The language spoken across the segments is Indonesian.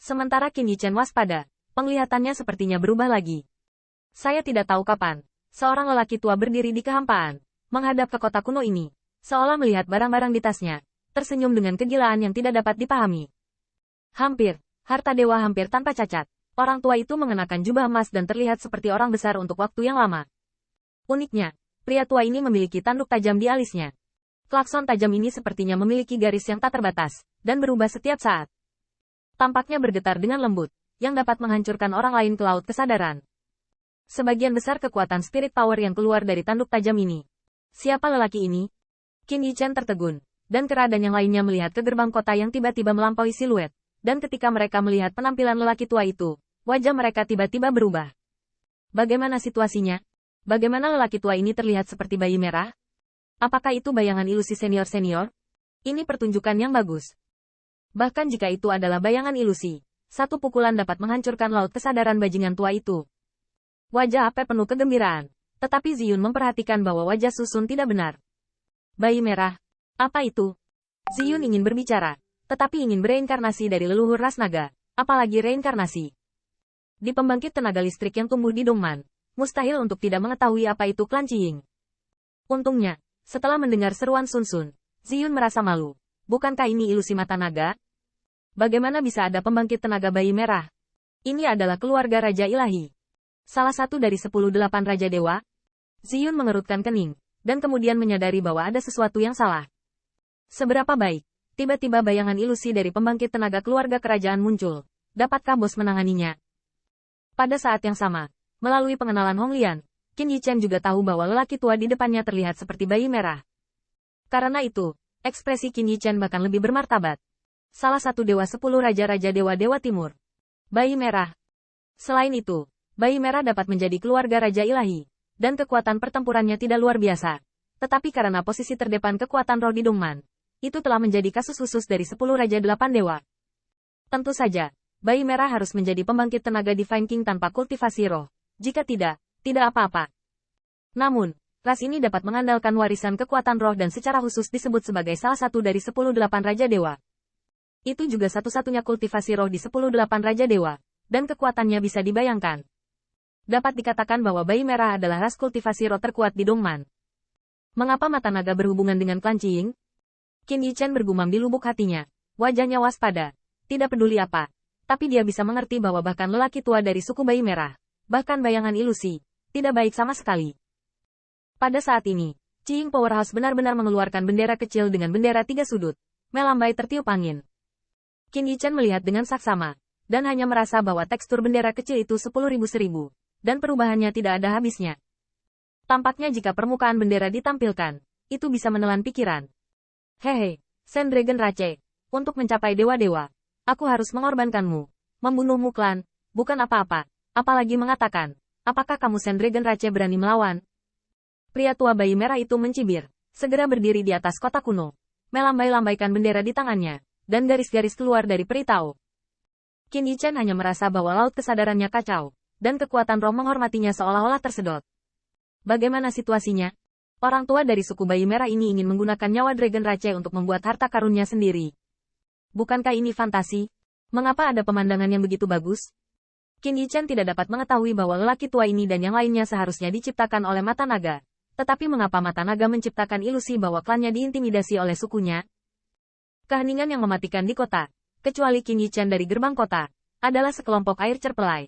Sementara Qin Yichen waspada, penglihatannya sepertinya berubah lagi. Saya tidak tahu kapan, seorang lelaki tua berdiri di kehampaan, menghadap ke kota kuno ini, seolah melihat barang-barang di tasnya, tersenyum dengan kegilaan yang tidak dapat dipahami. Hampir, harta dewa hampir tanpa cacat. Orang tua itu mengenakan jubah emas dan terlihat seperti orang besar untuk waktu yang lama. Uniknya, pria tua ini memiliki tanduk tajam di alisnya. Klakson tajam ini sepertinya memiliki garis yang tak terbatas, dan berubah setiap saat. Tampaknya bergetar dengan lembut, yang dapat menghancurkan orang lain ke laut kesadaran. Sebagian besar kekuatan spirit power yang keluar dari tanduk tajam ini. Siapa lelaki ini? Qin Yichen tertegun, dan Kera dan yang lainnya melihat ke gerbang kota yang tiba-tiba melampaui siluet, dan ketika mereka melihat penampilan lelaki tua itu, wajah mereka tiba-tiba berubah. Bagaimana situasinya? Bagaimana lelaki tua ini terlihat seperti bayi merah? Apakah itu bayangan ilusi senior-senior? Ini pertunjukan yang bagus. Bahkan jika itu adalah bayangan ilusi, satu pukulan dapat menghancurkan laut kesadaran bajingan tua itu. Wajah Ape penuh kegembiraan, tetapi Ziyun memperhatikan bahwa wajah Susun tidak benar. Bayi merah? Apa itu? Ziyun ingin berbicara, tetapi ingin bereinkarnasi dari leluhur ras naga, apalagi reinkarnasi. Di pembangkit tenaga listrik yang tumbuh di Dongman, mustahil untuk tidak mengetahui apa itu klan Qiying. Untungnya, setelah mendengar seruan Sun Sun, Ziyun merasa malu. Bukankah ini ilusi mata naga? Bagaimana bisa ada pembangkit tenaga bayi merah? Ini adalah keluarga Raja Ilahi. Salah satu dari 10-8 Raja Dewa. Ziyun mengerutkan kening, dan kemudian menyadari bahwa ada sesuatu yang salah. Seberapa baik, tiba-tiba bayangan ilusi dari pembangkit tenaga keluarga kerajaan muncul. Dapatkah bos menanganinya? Pada saat yang sama, melalui pengenalan Hong Lian, Qin Yichen juga tahu bahwa lelaki tua di depannya terlihat seperti bayi merah. Karena itu, ekspresi Qin Yichen bahkan lebih bermartabat. Salah satu dewa 10 raja-raja dewa-dewa timur. Bayi merah. Selain itu, bayi merah dapat menjadi keluarga Raja Ilahi, dan kekuatan pertempurannya tidak luar biasa. Tetapi karena posisi terdepan kekuatan roh di Dongman, itu telah menjadi kasus khusus dari 10 raja 8 dewa. Tentu saja, bayi merah harus menjadi pembangkit tenaga Divine King tanpa kultivasi roh. Jika tidak, tidak apa-apa. Namun, ras ini dapat mengandalkan warisan kekuatan roh dan secara khusus disebut sebagai salah satu dari 10-8 Raja Dewa. Itu juga satu-satunya kultivasi roh di 10-8 Raja Dewa, dan kekuatannya bisa dibayangkan. Dapat dikatakan bahwa bayi merah adalah ras kultivasi roh terkuat di Dongman. Mengapa mata naga berhubungan dengan klan Qiying? Qin Yichen bergumam di lubuk hatinya, wajahnya waspada, tidak peduli apa. Tapi dia bisa mengerti bahwa bahkan lelaki tua dari suku bayi merah, bahkan bayangan ilusi, tidak baik sama sekali. Pada saat ini, Qiying Powerhouse benar-benar mengeluarkan bendera kecil dengan bendera 3 sudut, melambai tertiup angin. Qin Yichen melihat dengan saksama, dan hanya merasa bahwa tekstur bendera kecil itu 10.000-1000, dan perubahannya tidak ada habisnya. Tampaknya jika permukaan bendera ditampilkan, itu bisa menelan pikiran. Hehe, Sand Dragon Rache, untuk mencapai dewa-dewa, aku harus mengorbankanmu, membunuhmu klan, bukan apa-apa, apalagi mengatakan, apakah kamu Sand Dragon Rache berani melawan? Pria tua bayi merah itu mencibir, segera berdiri di atas kota kuno, melambai-lambaikan bendera di tangannya, dan garis-garis keluar dari peritau. Qin Yichen hanya merasa bahwa laut kesadarannya kacau, dan kekuatan roh menghormatinya seolah-olah tersedot. Bagaimana situasinya? Orang tua dari suku bayi merah ini ingin menggunakan nyawa Dragon Rache untuk membuat harta karunnya sendiri. Bukankah ini fantasi? Mengapa ada pemandangan yang begitu bagus? Qin Yichen tidak dapat mengetahui bahwa lelaki tua ini dan yang lainnya seharusnya diciptakan oleh mata naga. Tetapi mengapa mata naga menciptakan ilusi bahwa klannya diintimidasi oleh sukunya? Keheningan yang mematikan di kota, kecuali Qin Yichen dari gerbang kota, adalah sekelompok air cerpelai.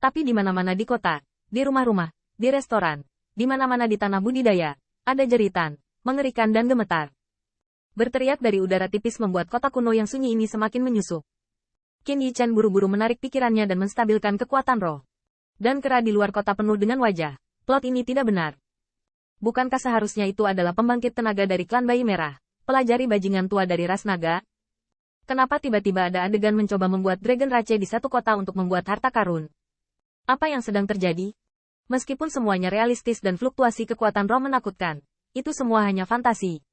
Tapi di mana-mana di kota, di rumah-rumah, di restoran, di mana-mana di tanah budidaya, ada jeritan, mengerikan dan gemetar. Berteriak dari udara tipis membuat kota kuno yang sunyi ini semakin menyusup. Qin Yichen buru-buru menarik pikirannya dan menstabilkan kekuatan roh. Dan Kera di luar kota penuh dengan wajah. Plot ini tidak benar. Bukankah seharusnya itu adalah pembangkit tenaga dari klan bayi merah, pelajari bajingan tua dari ras naga? Kenapa tiba-tiba ada adegan mencoba membuat Dragon Rache di satu kota untuk membuat harta karun? Apa yang sedang terjadi? Meskipun semuanya realistis dan fluktuasi kekuatan roh menakutkan, itu semua hanya fantasi.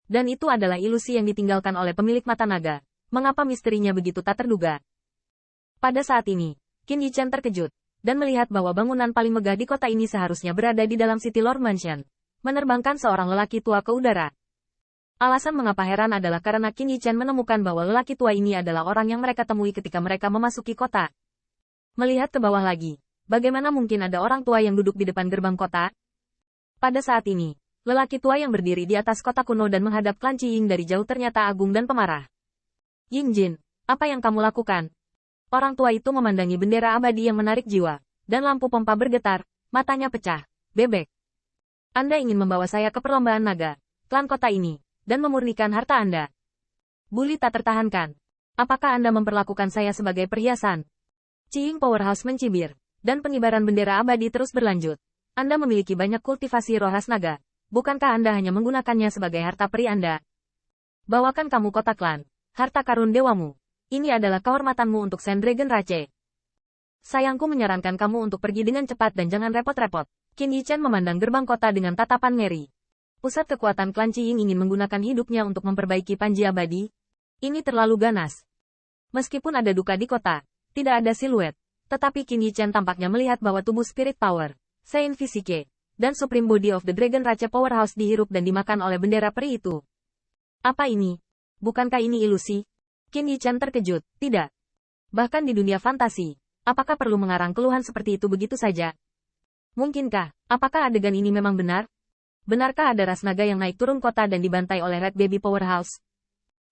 Dan itu adalah ilusi yang ditinggalkan oleh pemilik mata naga. Mengapa misterinya begitu tak terduga? Pada saat ini, Qin Yichen terkejut, dan melihat bahwa bangunan paling megah di kota ini seharusnya berada di dalam City Lord Mansion, menerbangkan seorang lelaki tua ke udara. Alasan mengapa heran adalah karena Qin Yichen menemukan bahwa lelaki tua ini adalah orang yang mereka temui ketika mereka memasuki kota. Melihat ke bawah lagi, bagaimana mungkin ada orang tua yang duduk di depan gerbang kota? Pada saat ini, lelaki tua yang berdiri di atas kota kuno dan menghadap klan Qiying dari jauh ternyata agung dan pemarah. Yingjin, apa yang kamu lakukan? Orang tua itu memandangi bendera abadi yang menarik jiwa, dan lampu pompa bergetar, matanya pecah. Bebek. Anda ingin membawa saya ke perlombaan naga, klan kota ini, dan memurnikan harta Anda. Bully tak tertahankan. Apakah Anda memperlakukan saya sebagai perhiasan? Qiying Powerhouse mencibir, dan pengibaran bendera abadi terus berlanjut. Anda memiliki banyak kultivasi roh ras naga. Bukankah Anda hanya menggunakannya sebagai harta peri Anda? Bawakan kamu kota klan, harta karun dewamu. Ini adalah kehormatanmu untuk Sand Dragon Rache. Sayangku menyarankan kamu untuk pergi dengan cepat dan jangan repot-repot. Qin Yichen memandang gerbang kota dengan tatapan ngeri. Pusat kekuatan klan Qiying ingin menggunakan hidupnya untuk memperbaiki panji abadi. Ini terlalu ganas. Meskipun ada duka di kota, tidak ada siluet. Tetapi Qin Yichen tampaknya melihat bahwa tubuh Spirit Power, Saint Physique, dan Supreme Body of the Dragon Rache Powerhouse dihirup dan dimakan oleh bendera peri itu. Apa ini? Bukankah ini ilusi? Qin Yichen terkejut. Tidak. Bahkan di dunia fantasi, apakah perlu mengarang keluhan seperti itu begitu saja? Mungkinkah? Apakah adegan ini memang benar? Benarkah ada ras naga yang naik turun kota dan dibantai oleh Red Baby Powerhouse?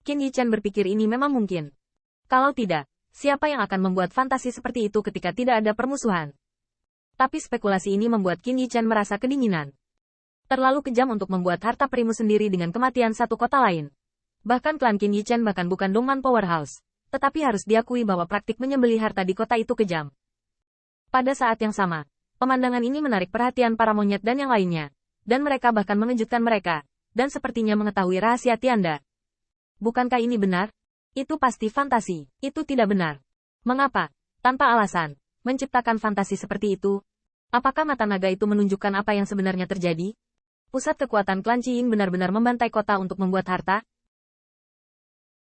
Qin Yichen berpikir ini memang mungkin. Kalau tidak, siapa yang akan membuat fantasi seperti itu ketika tidak ada permusuhan? Tapi spekulasi ini membuat Qin Yichen merasa kedinginan. Terlalu kejam untuk membuat harta perimu sendiri dengan kematian satu kota lain. Bahkan klan Qin Yichen bahkan bukan Dongman Powerhouse, tetapi harus diakui bahwa praktik menyembelih harta di kota itu kejam. Pada saat yang sama, pemandangan ini menarik perhatian para monyet dan yang lainnya, dan mereka bahkan mengejutkan mereka, dan sepertinya mengetahui rahasia Tianda. Bukankah ini benar? Itu pasti fantasi, itu tidak benar. Mengapa? Tanpa alasan, menciptakan fantasi seperti itu? Apakah mata naga itu menunjukkan apa yang sebenarnya terjadi? Pusat kekuatan klan Qiying benar-benar membantai kota untuk membuat harta?